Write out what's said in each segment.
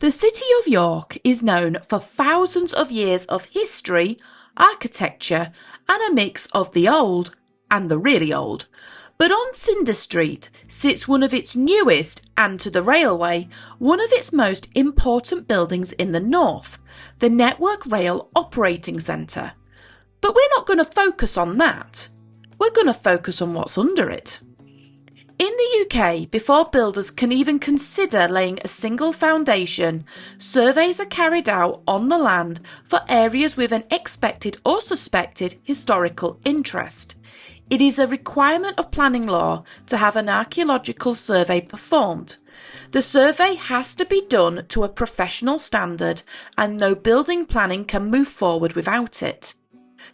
The city of York is known for thousands of years of history, architecture, and a mix of the old and the really old. But on Cinder Street sits one of its newest, and to the railway, one of its most important buildings in the north, the Network Rail Operating Centre. But we're not going to focus on that. We're going to focus on what's under it. In the UK, before builders can even consider laying a single foundation, surveys are carried out on the land for areas with an expected or suspected historical interest. It is a requirement of planning law to have an archaeological survey performed. The survey has to be done to a professional standard, and no building planning can move forward without it.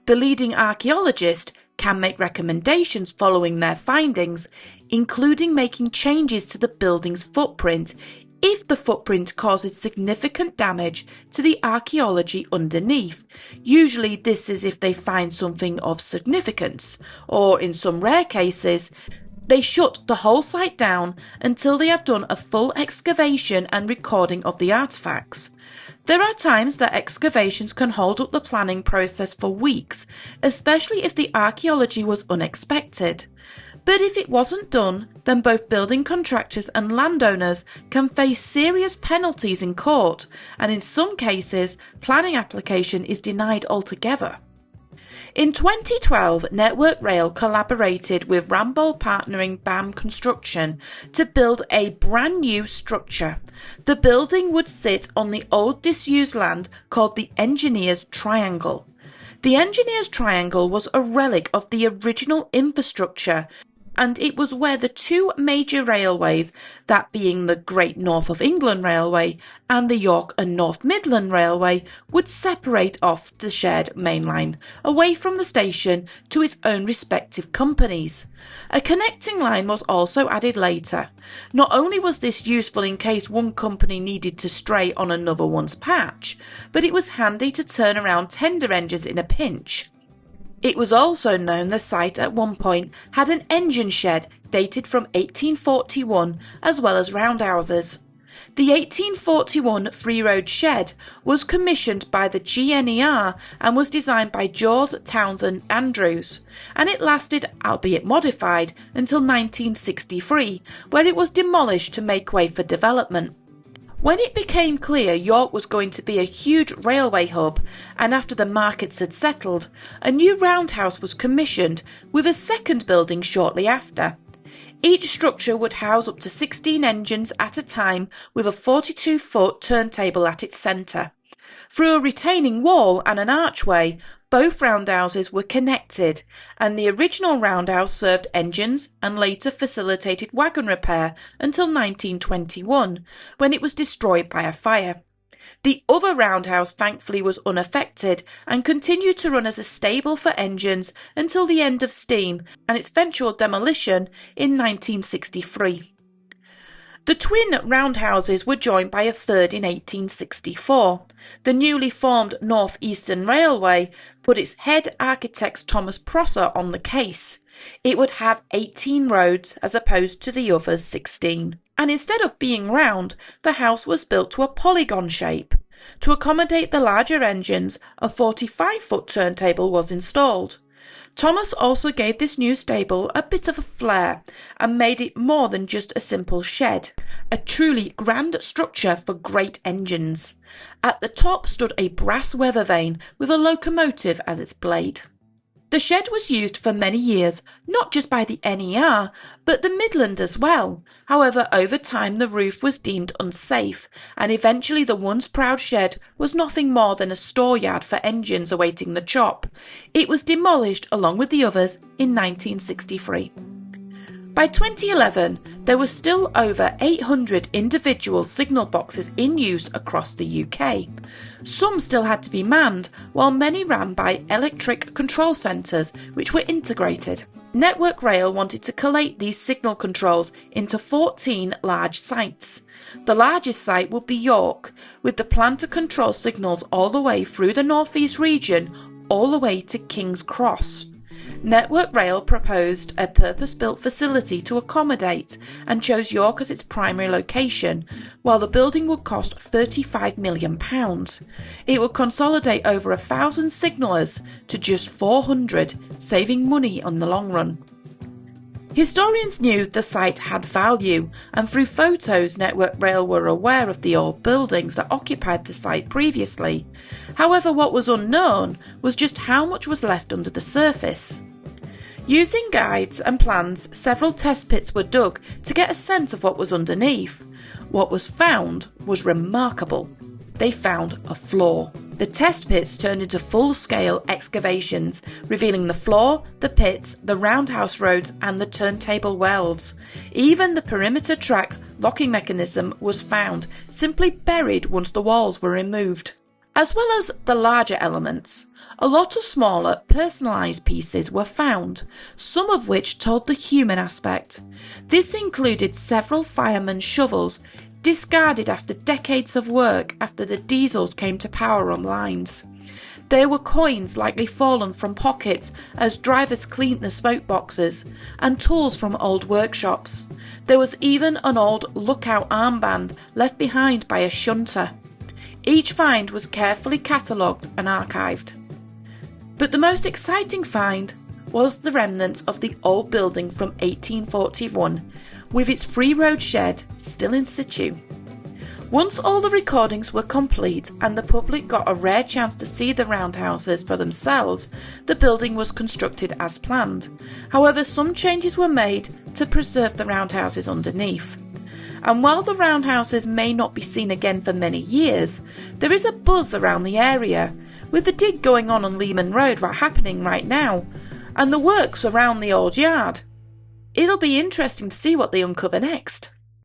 The leading archaeologist can make recommendations following their findings, including making changes to the building's footprint if the footprint causes significant damage to the archaeology underneath. Usually this is if they find something of significance, or in some rare cases, they shut the whole site down until they have done a full excavation and recording of the artefacts. There are times that excavations can hold up the planning process for weeks, especially if the archaeology was unexpected. But if it wasn't done, then both building contractors and landowners can face serious penalties in court, and in some cases, planning application is denied altogether. In 2012, Network Rail collaborated with Ramboll partnering BAM Construction to build a brand new structure. The building would sit on the old disused land called the Engineers Triangle. The Engineers Triangle was a relic of the original infrastructure, and it was where the two major railways, that being the Great North of England Railway and the York and North Midland Railway, would separate off the shared main line, away from the station to its own respective companies. A connecting line was also added later. Not only was this useful in case one company needed to stray on another one's patch, but it was handy to turn around tender engines in a pinch. It was also known the site at one point had an engine shed dated from 1841 as well as roundhouses. The 1841 Free Road shed was commissioned by the GNER and was designed by George Townsend Andrews, and it lasted, albeit modified, until 1963, where it was demolished to make way for development. When it became clear York was going to be a huge railway hub, and after the markets had settled, a new roundhouse was commissioned, with a second building shortly after. Each structure would house up to 16 engines at a time, with a 42-foot turntable at its centre. Through a retaining wall and an archway, both roundhouses were connected, and the original roundhouse served engines and later facilitated wagon repair until 1921, when it was destroyed by a fire. The other roundhouse thankfully was unaffected and continued to run as a stable for engines until the end of steam and its eventual demolition in 1963. The twin roundhouses were joined by a third in 1864. The newly formed North Eastern Railway put its head architect Thomas Prosser on the case. It would have 18 roads as opposed to the others 16. And instead of being round, the house was built to a polygon shape. To accommodate the larger engines, a 45-foot turntable was installed. Thomas also gave this new stable a bit of a flair and made it more than just a simple shed, a truly grand structure for great engines. At the top stood a brass weather vane with a locomotive as its blade. The shed was used for many years, not just by the NER, but the Midland as well. However, over time the roof was deemed unsafe, and eventually the once proud shed was nothing more than a storeyard for engines awaiting the chop. It was demolished along with the others in 1963. By 2011, there were still over 800 individual signal boxes in use across the UK. Some still had to be manned, while many ran by electric control centres, which were integrated. Network Rail wanted to collate these signal controls into 14 large sites. The largest site would be York, with the plan to control signals all the way through the North East region, all the way to King's Cross. Network Rail proposed a purpose-built facility to accommodate and chose York as its primary location, while the building would cost £35 million. It would consolidate over 1,000 signallers to just 400, saving money on the long run. Historians knew the site had value, and through photos Network Rail were aware of the old buildings that occupied the site previously. However, what was unknown was just how much was left under the surface. Using guides and plans, several test pits were dug to get a sense of what was underneath. What was found was remarkable. They found a floor. The test pits turned into full-scale excavations, revealing the floor, the pits, the roundhouse roads and the turntable wells. Even the perimeter track locking mechanism was found, simply buried once the walls were removed. As well as the larger elements, a lot of smaller, personalised pieces were found, some of which told the human aspect. This included several firemen's shovels, discarded after decades of work after the diesels came to power on lines. There were coins likely fallen from pockets as drivers cleaned the smoke boxes, and tools from old workshops. There was even an old lookout armband left behind by a shunter. Each find was carefully catalogued and archived. But the most exciting find was the remnants of the old building from 1841, with its free road shed still in situ. Once all the recordings were complete and the public got a rare chance to see the roundhouses for themselves, the building was constructed as planned. However, some changes were made to preserve the roundhouses underneath. And while the roundhouses may not be seen again for many years, there is a buzz around the area, with the dig going on Lehman Road happening right now, and the works around the old yard. It'll be interesting to see what they uncover next.